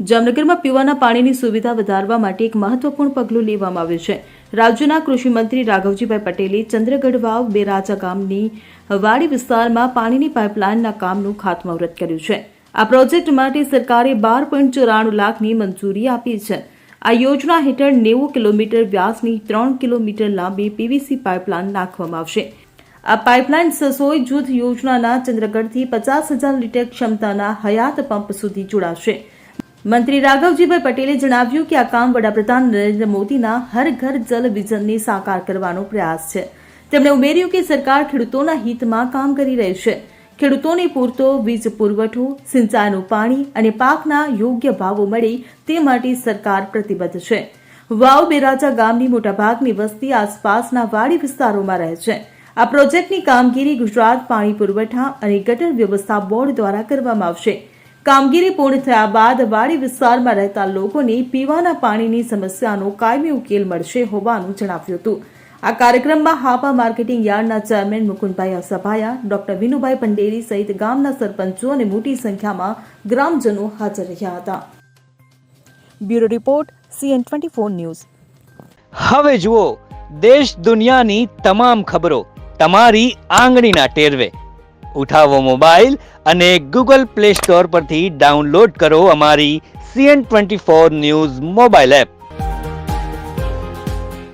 જામનગરમાં પીવાના પાણીની સુવિધા વધારવા માટે એક મહત્વપૂર્ણ પગલું લેવામાં આવ્યું છે. રાજ્યના કૃષિ મંત્રી રાઘવજીભાઈ પટેલે ચંદ્રગઢ વાવ બેરાજા ગામની વાડી વિસ્તારમાં પાણીની પાઇપલાઇનના કામનું ખાતમુહૂર્ત કર્યું છે. આ પ્રોજેક્ટ માટે સરકારે 12.94 લાખની મંજૂરી આપી છે. આ યોજના હેઠળ 90 કિલોમીટર વ્યાસની 3 કિલોમીટર લાંબી પીવીસી પાઇપલાઇન નાખવામાં આવશે. આ પાઇપલાઇન સસોઈ જૂથ યોજનાના ચંદ્રગઢથી 50,000 લીટર ક્ષમતાના હયાત પંપ સુધી જોડાશે. મંત્રી રાઘવજીભાઈ પટેલે જણાવ્યું કે આ કામ વડાપ્રધાન નરેન્દ્ર મોદીના હર ઘર જલ વિઝનને સાકાર કરવાનો પ્રયાસ છે. તેમણે ઉમેર્યું કે સરકાર ખેડૂતોના હિતમાં કામ કરી રહી છે. ખેડૂતોને પૂરતો વીજ પુરવઠો, સિંચાઈનું પાણી અને પાકના યોગ્ય ભાવો મળે તે માટે સરકાર પ્રતિબદ્ધ છે. વાવ બેરાજા ગામની મોટાભાગની વસ્તી આસપાસના વાડી વિસ્તારોમાં રહે છે. આ પ્રોજેક્ટની કામગીરી ગુજરાત પાણી પુરવઠા અને ગટર વ્યવસ્થા બોર્ડ દ્વારા કરવામાં આવશે. કામગીરી પૂર્ણ થયા બાદ વાડી વિસ્તારમાં રહેતા લોકોને પીવાના પાણીની સમસ્યાનો કાયમી ઉકેલ મળશે હોવાનું જણાવ્યું હતું. આ કાર્યક્રમમાં હાપા માર્કેટિંગ યાર્ડના ચેરમેન મુકુંદભાઈ અસાભાયા, ડોક્ટર વિનુભાઈ પંડેરી સહિત ગામના સરપંચો અને મોટી સંખ્યામાં ગ્રામજનો હાજર રહ્યા હતા. Bureau report CN24 news. હવે જુઓ દેશ દુનિયાની તમામ ખબરો તમારી આંગળીના ટેરવે. ઉઠાવો મોબાઈલ અને Google Play Store પરથી ડાઉનલોડ કરો અમારી CN24 ન્યૂઝ મોબાઈલ એપ.